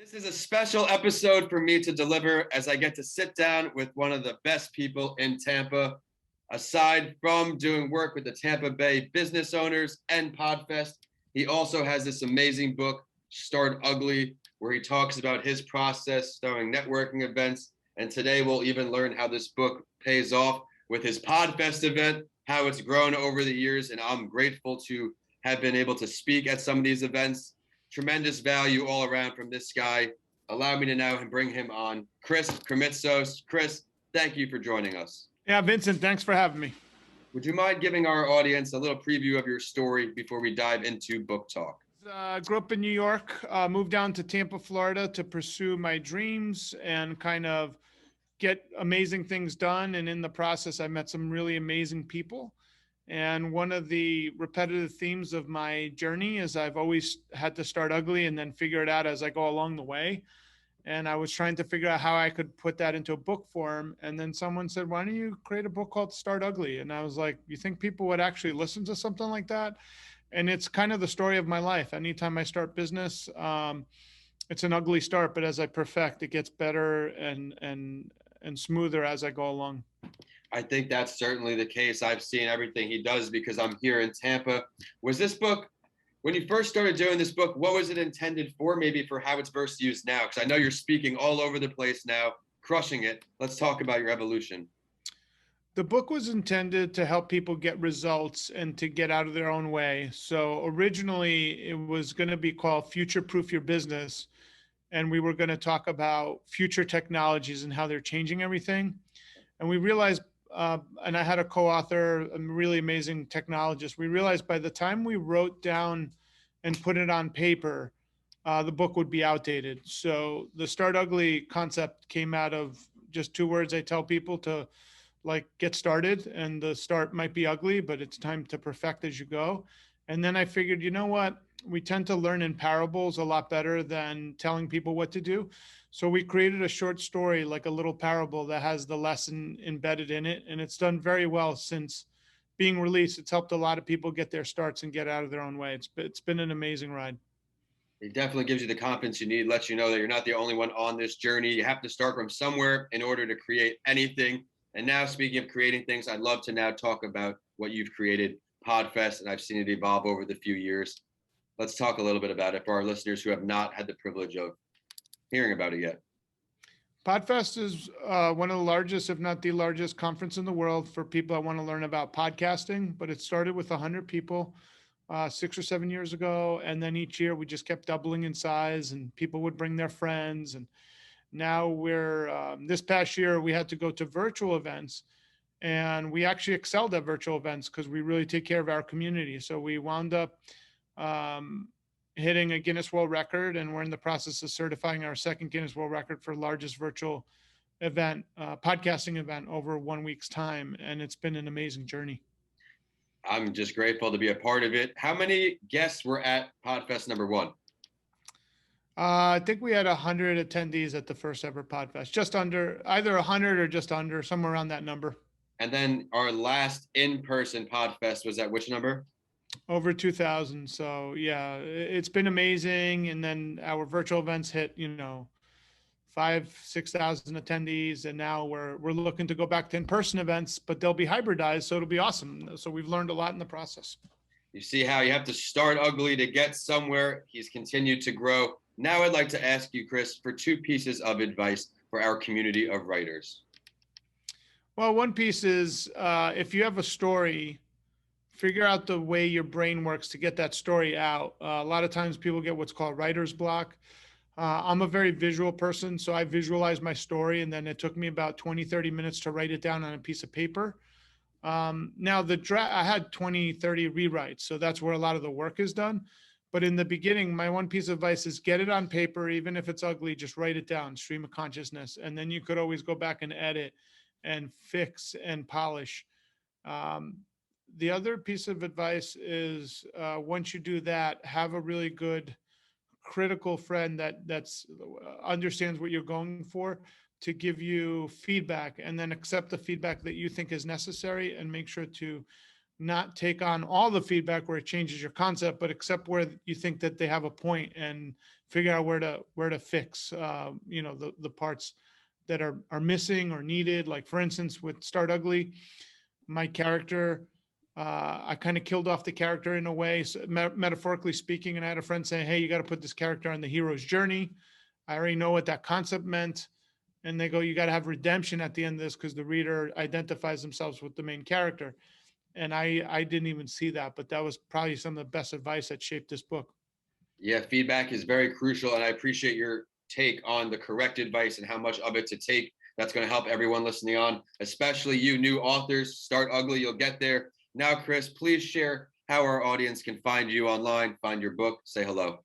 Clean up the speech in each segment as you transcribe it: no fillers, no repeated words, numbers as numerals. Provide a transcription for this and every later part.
This is a special episode for me to deliver as I get to sit down with one of the best people in Tampa. Aside from doing work with the Tampa Bay business owners and PodFest, he also has this amazing book, Start Ugly, where he talks about his process starting networking events. And today we'll even learn how this book pays off with his PodFest event, how it's grown over the years. And I'm grateful to have been able to speak at some of these events. Tremendous value all around from this guy. Allow me to now bring him on, Chris Krimitsos. Chris, thank you for joining us. Yeah, Vincent, thanks for having me. Would you mind giving our audience a little preview of your story before we dive into book talk? Grew up in New York, moved down to Tampa, Florida to pursue my dreams and kind of get amazing things done. And in the process, I met some really amazing people. And one of the repetitive themes of my journey is I've always had to start ugly and then figure it out as I go along the way. And I was trying to figure out how I could put that into a book form. And then someone said, why don't you create a book called Start Ugly? And I was like, you think people would actually listen to something like that? And it's kind of the story of my life. Anytime I start business, it's an ugly start, but as I perfect, it gets better and smoother as I go along. I think that's certainly the case. I've seen everything he does because I'm here in Tampa. Was this book, when you first started doing this book, what was it intended for, maybe for how it's versus used now? Because I know you're speaking all over the place now, crushing it. Let's talk about your evolution. The book was intended to help people get results and to get out of their own way. So originally it was going to be called Future Proof Your Business. And we were going to talk about future technologies and how they're changing everything. And we realized, and I had a co-author, a really amazing technologist. We realized by the time we wrote down and put it on paper, the book would be outdated. So the Start Ugly concept came out of just two words I tell people to get started, and the start might be ugly, but it's time to perfect as you go. And then I figured, you know what? We tend to learn in parables a lot better than telling people what to do. So we created a short story, like a little parable that has the lesson embedded in it. And it's done very well since being released. It's helped a lot of people get their starts and get out of their own way. It's been an amazing ride. It definitely gives you the confidence you need, lets you know that you're not the only one on this journey. You have to start from somewhere in order to create anything. And now, speaking of creating things, I'd love to now talk about what you've created, PodFest, and I've seen it evolve over the few years. Let's talk a little bit about it for our listeners who have not had the privilege of hearing about it yet. PodFest is one of the largest, if not the largest, conference in the world for people that want to learn about podcasting. But it started with 100 people 6 or 7 years ago. And then each year we just kept doubling in size and people would bring their friends. And now we're, this past year, we had to go to virtual events. And we actually excelled at virtual events because we really take care of our community. So we wound up hitting a Guinness World Record, and we're in the process of certifying our second Guinness World Record for largest virtual event, podcasting event over 1 week's time. And it's been an amazing journey. I'm just grateful to be a part of it. How many guests were at PodFest #1? I think we had 100 attendees at the first ever PodFest, just under, either 100 or just under, somewhere around that number. And then our last in-person PodFest was at which number? Over 2,000. So yeah, it's been amazing. And then our virtual events hit, 5,000-6,000 attendees. And now we're looking to go back to in-person events, but they'll be hybridized. So it'll be awesome. So we've learned a lot in the process. You see how you have to start ugly to get somewhere. He's continued to grow. Now I'd like to ask you, Chris, for 2 pieces of advice for our community of writers. Well, one piece is if you have a story, figure out the way your brain works to get that story out. A lot of times people get what's called writer's block. I'm a very visual person, so I visualize my story, and then it took me about 20-30 minutes to write it down on a piece of paper. Now I had 20-30 rewrites, so that's where a lot of the work is done. But in the beginning, my one piece of advice is get it on paper, even if it's ugly, just write it down, stream of consciousness. And then you could always go back and edit and fix and polish. The other piece of advice is once you do that, have a really good critical friend that's understands what you're going for to give you feedback, and then accept the feedback that you think is necessary, and make sure to not take on all the feedback where it changes your concept, but accept where you think that they have a point and figure out where to fix, the parts that are missing or needed. Like for instance, with Start Ugly, my character, I kind of killed off the character in a way, so metaphorically speaking. And I had a friend saying, "Hey, you got to put this character on the hero's journey." I already know what that concept meant. And they go, "You got to have redemption at the end of this because the reader identifies themselves with the main character." And I didn't even see that, but that was probably some of the best advice that shaped this book. Yeah, feedback is very crucial, and I appreciate your take on the correct advice and how much of it to take. That's going to help everyone listening on, especially you new authors. Start Ugly, you'll get there. Now, Chris, please share how our audience can find you online, find your book, say hello.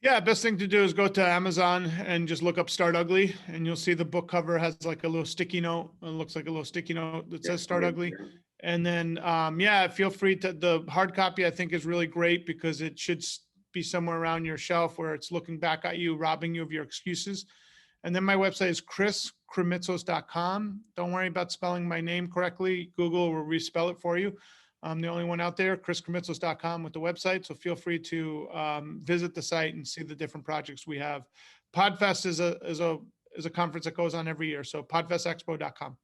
Yeah, best thing to do is go to Amazon and just look up Start Ugly, and you'll see the book cover has like a little sticky note. It looks like a little sticky note that says Start Ugly. And then, yeah, feel free to, the hard copy I think is really great because it should be somewhere around your shelf where it's looking back at you, robbing you of your excuses. And then my website is krimitsos.com. Don't worry about spelling my name correctly. Google will respell it for you. I'm the only one out there, krimitsos.com with the website. So feel free to visit the site and see the different projects we have. PodFest is a conference that goes on every year. So podfestexpo.com.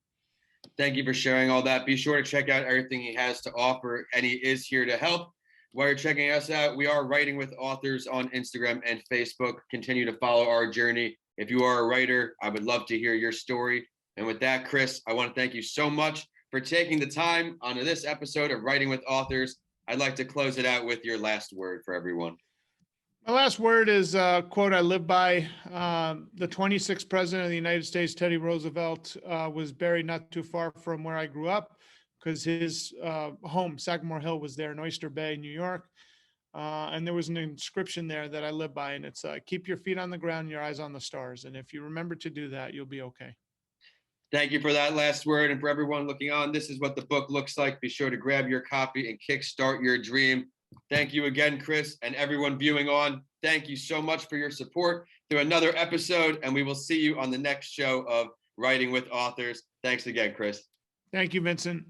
Thank you for sharing all that. Be sure to check out everything he has to offer, and he is here to help. While you're checking us out, we are Writing with Authors on Instagram and Facebook. Continue to follow our journey. If you are a writer, I would love to hear your story. And with that, Chris, I want to thank you so much for taking the time on this episode of Writing with Authors. I'd like to close it out with your last word for everyone. My last word is a quote I live by. The 26th president of the United States, Teddy Roosevelt, was buried not too far from where I grew up because his home, Sagamore Hill, was there in Oyster Bay, New York. And there was an inscription there that I live by, and it's keep your feet on the ground, your eyes on the stars. And if you remember to do that, you'll be okay. Thank you for that last word. And for everyone looking on, this is what the book looks like. Be sure to grab your copy and kickstart your dream. Thank you again, Chris, and everyone viewing on. Thank you so much for your support through another episode, and we will see you on the next show of Writing with Authors. Thanks again, Chris. Thank you, Vincent.